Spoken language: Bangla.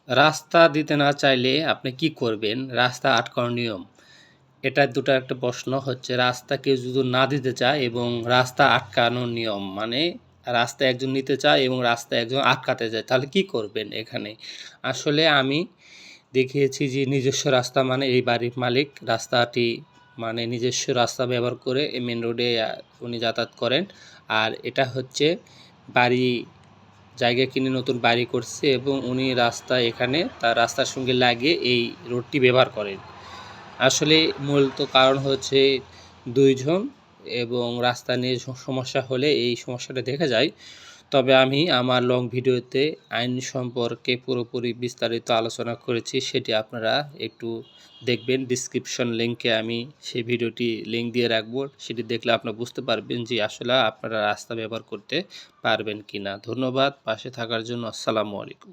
রাস্তা দিতে না চাইলে আপনি কি করবেন? রাস্তা আটকানোর নিয়ম। এটা দুটো একটা প্রশ্ন হচ্ছে রাস্তা কেউ যদি না দিতে চায় এবং রাস্তা আটকানোর নিয়ম। মানে রাস্তা একজন নিতে চায় এবং রাস্তা একজন আটকাতে চায়। তাহলে কি করবেন এখানে? আসলে আমি দেখিয়েছি যে নিজস্ব রাস্তা মানে এই বাড়ির মালিক রাস্তাটি মানে নিজস্ব রাস্তা ব্যবহার করে এই মেন রোডে উনি যাতায়াত করেন। আর এটা হচ্ছে বাড়ি জায়গা কিনে নতুন বাড়ি করছে এবং উনি রাস্তা এখানে তার রাস্তার সঙ্গে লাগিয়ে এই রোডটি ব্যবহার করেন। আসলে মূলত কারণ হচ্ছে ২ জন এবং রাস্তা নিয়ে সমস্যা হলে এই সমস্যাটা দেখা যায়। তবে আমি আমার লং ভিডিওতে আইন সম্পর্কে পুরোপুরি বিস্তারিত আলোচনা করেছি। সেটি আপনারা একটু দেখবেন। ডেসক্রিপশন লিংকে আমি সেই ভিডিওটি লিংক দিয়ে রাখবো। সেটি দেখলে আপনারা বুঝতে পারবেন যে আসলে আপনারা রাস্তা ব্যবহার করতে পারবেন কিনা। ধন্যবাদ পাশে থাকার জন্য। আসসালামু আলাইকুম।